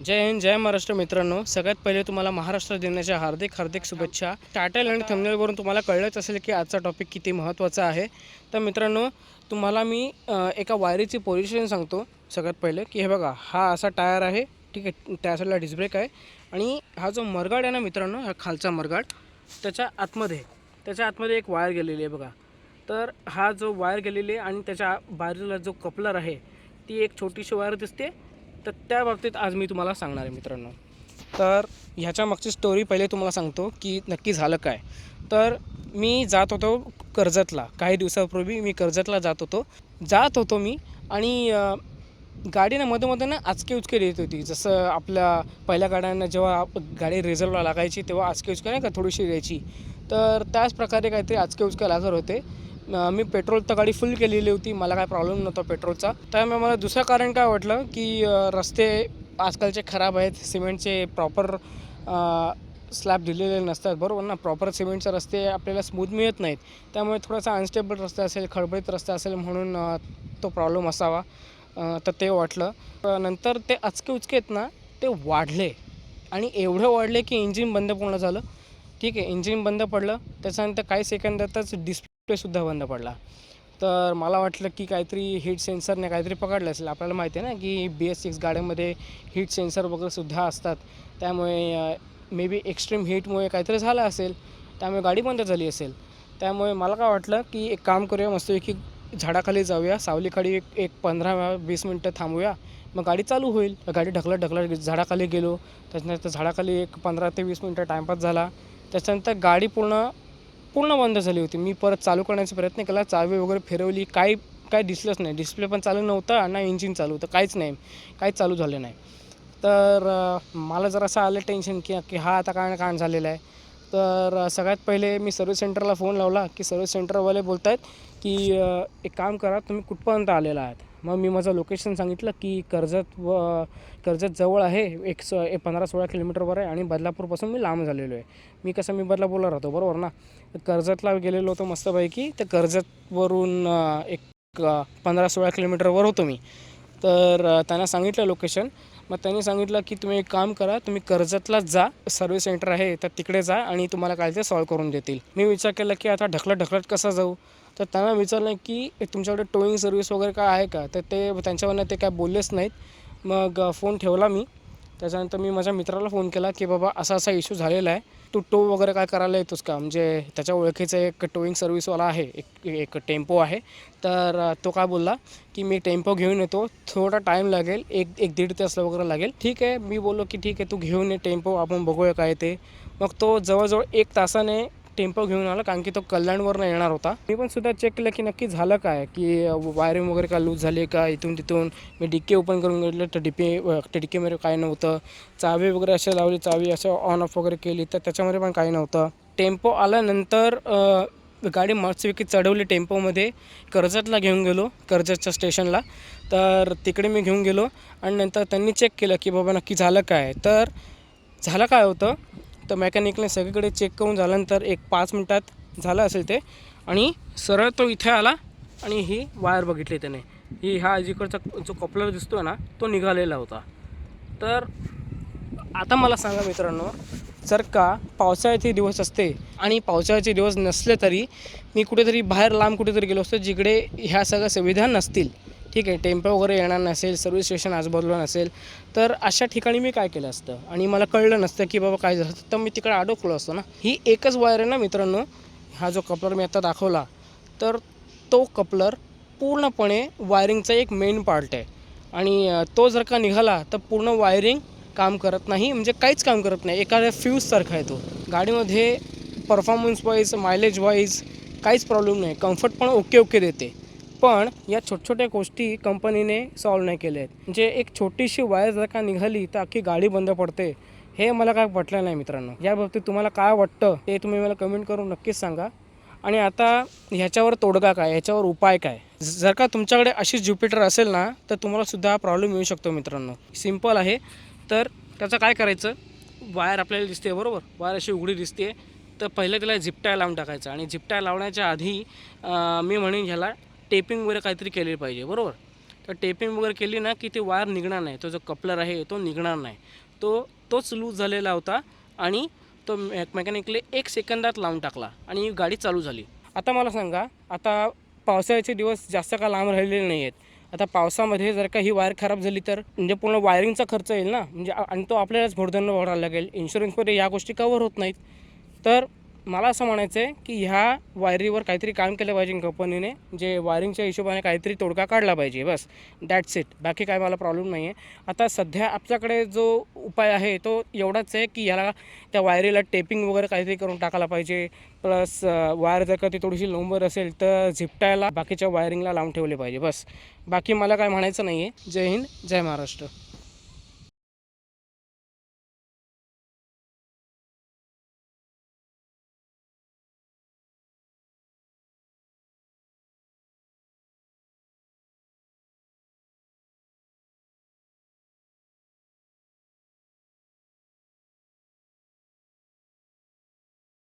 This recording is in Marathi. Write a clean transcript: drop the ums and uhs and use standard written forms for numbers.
जय हिंद जय महाराष्ट्र मित्रांनो, सगळ्यात पहिले तुम्हाला महाराष्ट्र दिनाच्या हार्दिक हार्दिक शुभेच्छा। टायटल आणि थंबनेलवरून तुम्हाला कळलंच असेल की आजचा टॉपिक किती महत्त्वाचा आहे। तर मित्रांनो, तुम्हाला मी एका वायरीची पोझिशन सांगतो। सगळ्यात पहिले की हे बघा, हा असा टायर आहे, ठीक आहे, त्या साईडला डिस्क ब्रेक आहे आणि हा जो मरगाड आहे ना मित्रांनो, हा खालचा मरगाड, त्याच्या आतमध्ये एक वायर गेलेली आहे बघा। तर हा जो वायर गेलेली आहे आणि त्याच्या बाजूला जो कपलर आहे, ती एक छोटीशी वायर दिसते। तर त्या बाबतीत आज मी तुम्हाला सांगणार आहे मित्रांनो। तर ह्याच्या मागची स्टोरी पहिले तुम्हाला सांगतो की नक्की झालं काय। तर मी जात होतो कर्जतला, काही दिवसापूर्वी मी कर्जतला जात होतो मी आणि गाडी मध्ये ना आचके उचके देत होती। जसं आपल्या पहिल्या गाड्यांना जेव्हा गाडी रिझर्वला लागायची तेव्हा आचके उचके नाही का थोडीशी द्यायची, तर त्याच प्रकारे काहीतरी आचके उचके लागत होते। मी पेट्रोल तर गाडी फुल केलेली होती, मला काय प्रॉब्लेम नव्हता पेट्रोलचा। त्यामुळे मला दुसरं कारण काय वाटलं की रस्ते आजकालचे खराब आहेत, सिमेंटचे प्रॉपर स्लॅब दिलेले नसतात, बरोबर ना। प्रॉपर सिमेंटचे रस्ते आपल्याला स्मूथ मिळत नाहीत, त्यामुळे थोडासा अनस्टेबल रस्ता असेल, खडबडीत रस्ता असेल म्हणून तो प्रॉब्लेम असावा, तर ते वाटलं। नंतर ते आचके उचके आहेत ना, ते वाढले आणि एवढे वाढले की इंजिन बंद पूर्ण झालं। ठीक आहे, इंजिन बंद पडलं, त्याच्यानंतर काही सेकंदातच डिस्प्लेसुद्धा बंद पडला। तर मला वाटलं की काहीतरी हीट सेन्सरने काहीतरी पकडलं असेल। आपल्याला माहिती आहे ना की BS6 गाड्यांमध्ये हीट सेन्सर वगैरेसुद्धा असतात, त्यामुळे मे बी एक्स्ट्रीम हीटमुळे काहीतरी झालं असेल, त्यामुळे गाडी बंद झाली असेल। त्यामुळे मला काय वाटलं की एक काम करूया, मस्तपैकी झाडाखाली जाऊया, सावलीखाली एक एक 15-20 मिनटं थांबूया, मग गाडी चालू होईल। गाडी ढकलत ढकलत झाडाखाली गेलो, त्याच्यानंतर झाडाखाली एक 15 ते 20 मिनटं टाईमपास झाला। त्याच्यानंतर गाडी पूर्ण पूर्ण बंद झाली होती। मी परत चालू करण्याचा प्रयत्न केला, चावी वगैरे फिरवली, काय दिसलंच नाही। डिस्प्ले पण चालू नव्हता ना, इंजिन चालू होतं, काहीच चालू झालं नाही। तर मला जरासं आलं टेन्शन की हा आता काय काय झालेलं आहे। तर सगळ्यात पहिले मी सर्व्हिस सेंटरला फोन लावला की सर्व्हिस सेंटरवाले बोलत आहेत की एक काम करा, तुम्ही कुठपर्यंत आलेला आहात। मग मी माझं लोकेशन सांगितलं की कर्जत जवळ आहे, 15-16 किलोमीटरवर आहे आणि बदलापूरपासून मी लांब झालेलो आहे। मी बदलापूरला राहतो, बरोबर ना। तर कर्जतला गेलेलो होतो मस्तपैकी। तर कर्जतवरून एक 15-16 किलोमीटरवर होतो मी। तर त्यांना सांगितलं लोकेशन। मग त्यांनी सांगितलं की तुम्ही एक काम करा, तुम्ही कर्जतलाच जा, सर्व्हिस सेंटर आहे तर तिकडे जा आणि तुम्हाला काय ते सॉल्व करून देतील। मी विचार केला की आता ढकलत ढकलत कसं जाऊ। तर त्यांना विचारलं की तुमच्याकडे टोईंग सर्व्हिस वगैरे काय आहे का, तर ते त्यांच्यावरनं ते काय बोललेच नाहीत। मग फोन ठेवला मी। त्याच्यानंतर मी माझ्या मित्राला फोन केला की बाबा असा असा इश्यू झालेला आहे, तू टो वगैरे काय करायला येतोस का। म्हणजे त्याच्या ओळखीचं एक टोईंग सर्व्हिसवाला आहे, एक टेम्पो आहे। तर तो काय बोलला की मी टेम्पो घेऊन येतो, थोडा टाईम लागेल, एक दीड तास वगैरे लागेल। ठीक आहे, मी बोललो की ठीक आहे, तू घेऊन ये टेम्पो, आपण बघूया काय ते। मग तो जवळजवळ 1 तासाने टेम्पो घेऊन आला, कारण की तो कल्याणवरनं येणार होता। मी पण सुद्धा चेक केलं की नक्की झालं काय, की वायरिंग वगैरे काय लूज झाली का इथून तिथून। मी डिक्की ओपन करून घेतलं तर डिक्कीमध्ये काय नव्हतं। चावी वगैरे असे लावली, चावी असं ऑन ऑफ वगैरे केली तर त्याच्यामध्ये पण काही नव्हतं। टेम्पो आल्यानंतर गाडी मस्तपैकी चढवली टेम्पोमध्ये, कर्जतला घेऊन गेलो, कर्जतच्या स्टेशनला। तर तिकडे मी घेऊन गेलो आणि नंतर त्यांनी चेक केलं की बाबा नक्की झालं काय। तर झालं काय होतं, तर मेकॅनिकने सगळीकडे चेक करून झाल्यानंतर एक 5 मिनटात झालं असेल ते, आणि सरळ तो इथे आला आणि ही वायर बघितली त्याने, हा जिकडचा जो कपलर दिसतोय ना, तो निघालेला होता। तर आता मला सांगा मित्रांनो, जर का पावसाळ्याचे दिवस असते आणि पावसाळ्याचे दिवस नसले तरी मी कुठेतरी बाहेर लांब कुठेतरी गेलो असतो, जिकडे ह्या सगळ्या सुविधा नसतील, ठीक आहे, टेम्पो वगैरे येणार नसेल, सर्व्हिस स्टेशन आजूबाजूला नसेल, तर अशा ठिकाणी मी काय केलं असतं आणि मला कळलं नसतं की बाबा काय झालं, तर मी तिकडे अडकलो असतो ना। ही एकच वायर आहे ना मित्रांनो, हा जो कपलर मी आता दाखवला, तर तो कपलर पूर्णपणे वायरिंगचा एक मेन पार्ट आहे आणि तो जर का निघाला तर पूर्ण वायरिंग काम करत नाही, म्हणजे काहीच काम करत नाही, एखाद्या फ्यूजसारखा आहे तो। गाडीमध्ये परफॉर्मन्स वाईज, मायलेज वाईज काहीच प्रॉब्लेम नाही, कम्फर्ट पण ओके देते। पण या छोट्या गोष्टी कंपनीने सॉल्व नाही केल्या आहेत। म्हणजे एक छोटीशी वायर जर का निघाली तर अख्खी गाडी बंद पडते, हे मला काय पटलं नाही मित्रांनो। या बाबतीत तुम्हाला काय वाटतं ते तुम्ही मला कमेंट करून नक्कीच सांगा। आणि आता ह्याच्यावर तोडगा काय, ह्याच्यावर उपाय काय। जर का तुमच्याकडे अशी ज्युपिटर असेल ना, तर तुम्हाला सुद्धा हा प्रॉब्लेम येऊ शकतो मित्रांनो। सिम्पल आहे। तर त्याचं काय करायचं, वायर आपल्याला दिसते बरोबर, वायर अशी उघडी दिसते, तर पहिलं त्याला झिपटाय लावून टाकायचं आणि झिपटाय लावण्याच्या आधी मी म्हणेन ह्याला टेपिंग वगैरे काहीतरी केली पाहिजे, बरोबर। तर टेपिंग वगैरे केली ना की ते वायर निघणार नाही, तो जो कपलर आहे तो निघणार नाही. तोच लूज झालेला होता आणि तो मेकॅनिकली 1 सेकंदात लावून टाकला आणि गाडी चालू झाली. आता मला सांगा, आता पावसाळ्याचे दिवस जास्त का लांब राहिलेले नाही आहेत. आता पावसामध्ये जर का ही वायर खराब झाली तर म्हणजे पूर्ण वायरिंगचा खर्च येईल ना, म्हणजे आणि तो आपल्यालाच भोडदंड भरावा लागेल. इन्शुरन्समध्ये या गोष्टी कवर होत नाहीत. तर मला असं म्हणायचं आहे की ह्या वायरीवर काहीतरी काम केलं पाहिजे कंपनीने, जे वायरिंगच्या हिशोबाने काहीतरी तोडगा काढला पाहिजे. बस दॅट्स इट. बाकी काय मला प्रॉब्लेम नाही आहे. आता सध्या आपल्याकडे जो उपाय आहे तो एवढाच आहे की याला त्या वायरीला टेपिंग वगैरे काहीतरी करून टाकायला पाहिजे. प्लस वायर जर का ती थोडीशी लोंबर असेल तर झिपटायला बाकीच्या वायरिंगला लावून ठेवले पाहिजे. बस बाकी मला काय म्हणायचं नाही आहे. जय हिंद, जय महाराष्ट्र.